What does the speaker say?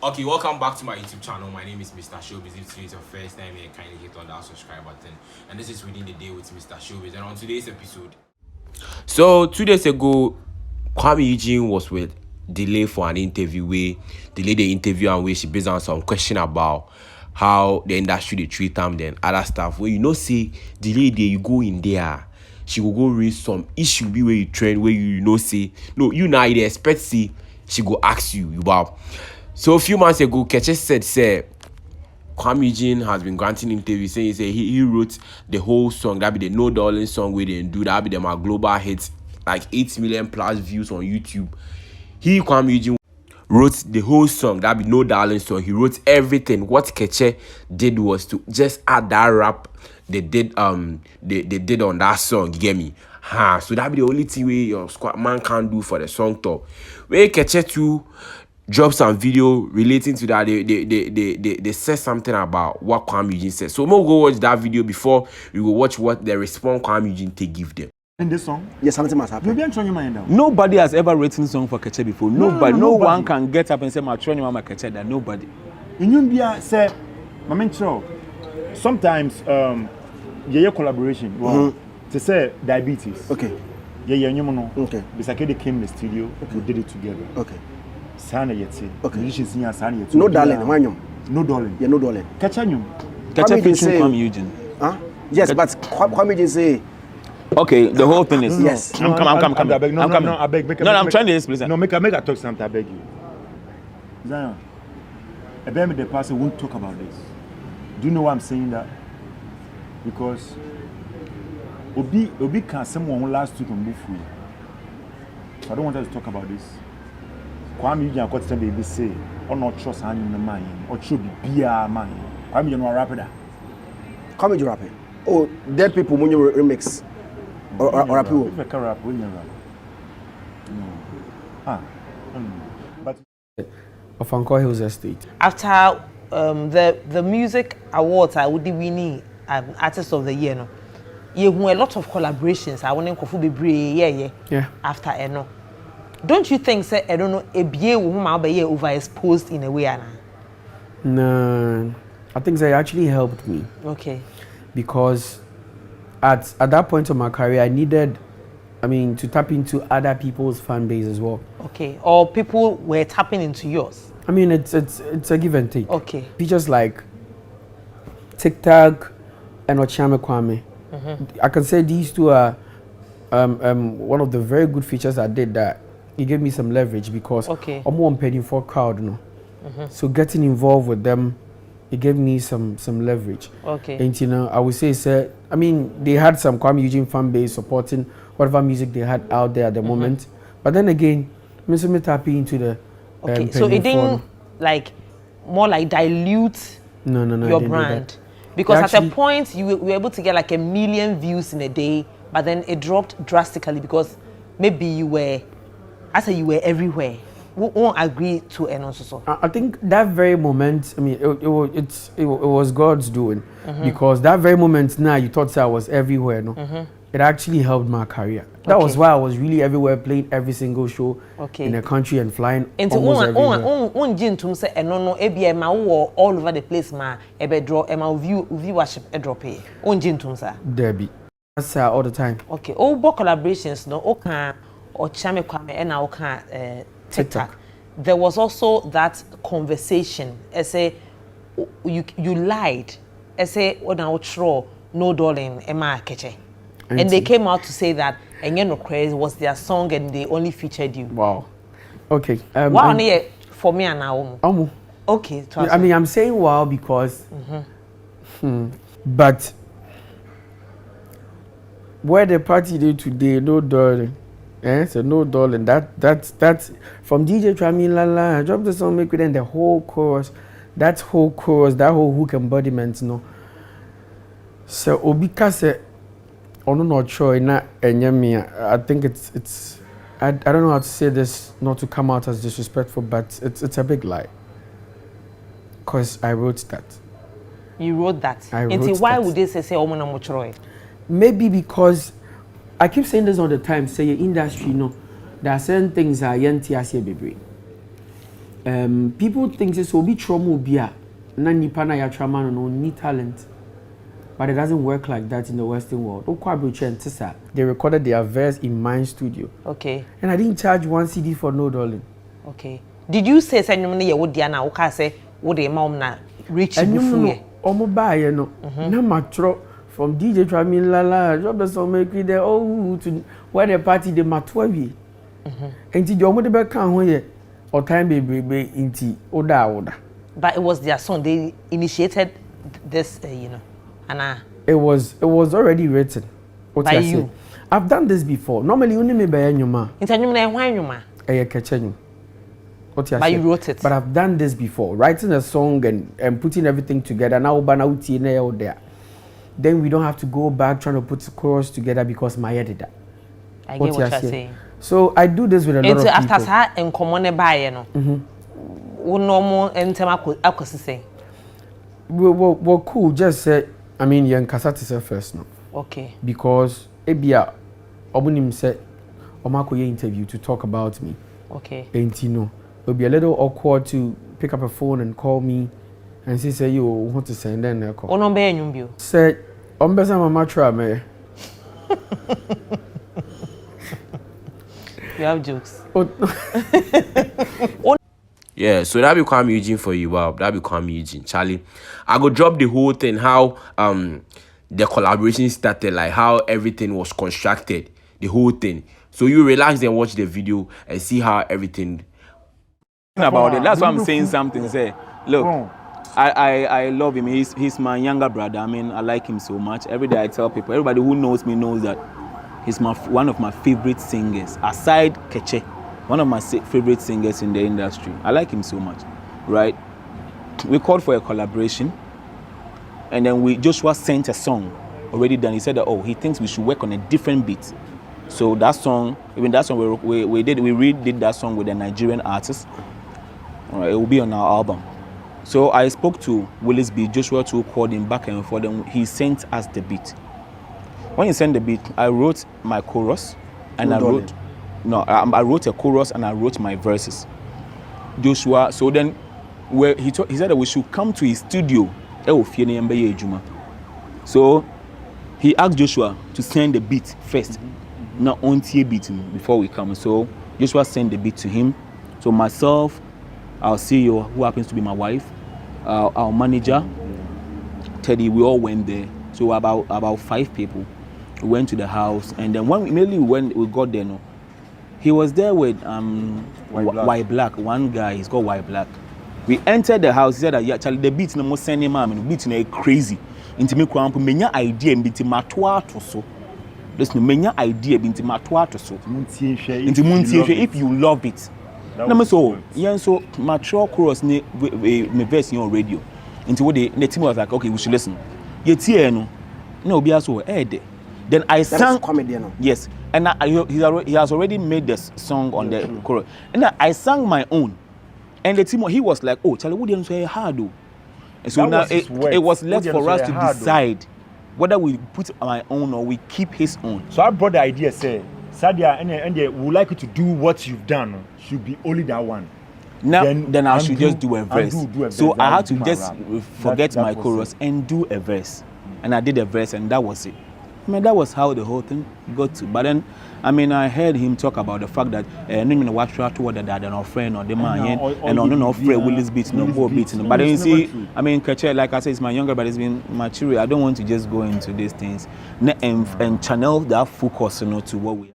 Okay, welcome back to my YouTube channel. My name is Mr. Showbiz. If it's your first time here, kindly hit on that subscribe button. And this is Within the Day with Mr. Showbiz. And on today's episode, so 2 days ago, Kwame Eugene was with Delay for an interview where Delay the interview and where she based on some question about how the industry they treat them, then other stuff. Where see Delay there, you go in there, she will go raise some issue be where you train, where you say no, you now they expect see she go ask you about. So a few months ago, Kchee said Kwame Eugene has been granting interviews saying he wrote the whole song. That be the No Darling song we didn't do. That be my global hits, like 8 million plus views on YouTube. Kwame Eugene wrote the whole song. That be No Darling song. He wrote everything. What Kchee did was to just add that rap they did they did on that song. You get me? So that be the only thing we your squad man can do for the song top. Where Kchee too drop some video relating to that. They said something about what Kwame Eugene said. So we'll go watch that video before we will watch what the response Kwame Eugene to give them. In this song? Yes, something must happen. Nobody has ever written song for Kchee before. Nobody. No one can get up and say, "My training mama Kchee." That nobody. In India, say, sometimes yeah, collaboration. Well, to say diabetes. Okay. Yeah, you know. Okay. Bisakade they came in the studio. Okay. We did it together. Okay. Sana yeti. Okay. Musicians here sana yeti. No darling, why no darling. Yeah, no darling. Kchee featuring Kwame Eugene. Huh? Yes, but Kwame Eugene say. Okay, the whole thing is. Yes. I'm coming. No, I beg. No, I'm trying to explain. No, make a talk something. I beg you. Zion, I beg me the pastor won't talk about this. Do you know why I'm saying that? Because Obi can someone last week on Bufu. So I don't want us to talk about this. Kwame Eugene got to baby say, or not trust hand in the mind, or should be beer man. Kwame Eugene no rapper that. Kwame Eugene rapper. Oh, dead people when you remix. Or rap people. If I can rap, when you rap. No. But Of Anchor Hills Estate. After the music awards, I would win artist of the year. No, you have a lot of collaborations. I want to be yeah. After no, don't you think say I don't know a BA whom be overexposed in a way? No, I think they actually helped me. Okay. Because at that point of my career, I needed, to tap into other people's fan base as well. Okay. Or people were tapping into yours. It's a give and take. Okay. Features like TikTok and Rap-Kuami. I can say these two are one of the very good features I did that it gave me some leverage because I'm more pending for crowd, So getting involved with them, it gave me some leverage. Okay. And I would say, they had some Kwame Eugene fan base supporting whatever music they had out there at the moment. But then again, I'm tapping into the. Okay, so it didn't more dilute your brand. Because at a point you were able to get like 1 million views in a day, but then it dropped drastically because maybe you were everywhere. We won't agree to and also. I think that very moment, it was God's doing because that very moment now you thought I was everywhere, no? It actually helped my carear. That was why I was really everywhere, playing every single show in the country and flying almost everywhere. All over the place, viewership drop. Debbie, that's all the time. Okay, all collaborations, no, or Rap-Kuami and TikTok. There was also that conversation. I say you lied. I say no darling, Emma Kchee. And they came out to say that Craze was their song and they only featured you. Wow. Okay. Wow, for me and now. Okay. I'm saying wow because but where the party did today, no darling. So no darling. That's from DJ Trami Lala. I dropped the song, make it then the whole chorus, that whole hook embodiment, So Obika said, "Oh no, not sure." I think it's. I don't know how to say this, not to come out as disrespectful, but it's a big lie. Cause I wrote that. You wrote that. I wrote and why that. would they say "Oh no, Troy"? Maybe because I keep saying this all the time. Say your industry, there are certain things that yenti baby. people think this will be trauma bia na nipa na ya trauma no need talent. But it doesn't work like that in the Western world. They recorded their verse in my studio. Okay. And I didn't charge 1 CD for no darling. Okay. Did you say you would Diana Oka say would the mom na reach you? Omo buy no. Na matro from DJ Tramin Lala, drop the song make it there to where the party the matwabi. And the omo de be kan ho ye or time baby inti oda. But it was their song. They initiated this, you know. Anna. It was already written. What by you? I've done this before. Normally, only me by Nyuma. It's a Nyuma. Kchee. But you wrote it. But I've done this before, writing a song and putting everything together. Now, out there. Then we don't have to go back trying to put the chorus together because my editor. I get what you're saying. So I do this with a lot of people. After that, in common buy, no. No more and say. Well, cool. Just say. I mean, you can say first, no. Okay. Because Ebia, Obunim said, Omako ye interview to talk about me. Okay. And you know, it'll be a little awkward to pick up a phone and call me and say you want to send then a call. Oh no, be nyumbio. Said, Ombesa mama try me. You have jokes. Yeah, so that be Kwame Eugene for you. Wow, that be Kwame Eugene. Charlie, I go drop the whole thing, how the collaboration started, like how everything was constructed, the whole thing. So you relax and watch the video and see how everything about it. That's why I'm saying something. Say, look, I love him. He's my younger brother. I mean, I like him so much. Every day I tell people, everybody who knows me knows that he's one of my favorite singers, aside Kchee. One of my favorite singers in the industry. I like him so much, right? We called for a collaboration, and then Joshua sent a song already done. He said that, he thinks we should work on a different beat. So that song, even that song we redid that song with a Nigerian artist. It will be on our album. So I spoke to Willis B. Joshua to call him back and forth, and he sent us the beat. When he sent the beat, I wrote my chorus, and I wrote a chorus and I wrote my verses. Joshua, so then he said that we should come to his studio. So he asked Joshua to send the beat first, not on the beat before we come. So Joshua sent the beat to him. So myself, our CEO, who happens to be my wife, our manager, Teddy, we all went there. So about 5 people. We went to the house, and then when we got there, he was there with White Black. One guy, he's called White Black. We entered the house. He said that Charlie, the beat no more sending mom, the beat no crazy. Into me kwampo menya idea mbiti matwa to so. Listen, menya idea binti matwa to so. Into muntie if you love it. Na so yen so mature chorus me verse on radio. Into what the team was like, okay, we should listen. Ye tie no obi aso then I sang comedian. Yes, and he has already made this song on the chorus. And I sang my own. And the team, he was like, Charlie, what didn't say hard do? And so now it was left for us to decide whether we put my own or we keep his own. So I brought the idea, say, Sadia, and they would like you to do what you've done. Should be only that one. Now, then I should just do a verse. So I had to just forget my chorus and do a verse. And I did a verse, and that was it. I mean, that was how the whole thing got to. But then, I mean, I heard him talk about the fact that no watch out toward the dad and our friend or the man and no friend Willis beats no go beats. But then you see, I mean, Kchee, like I said, it's my younger, but it's been mature. I don't want to just go into these things and channel that focus, to what we.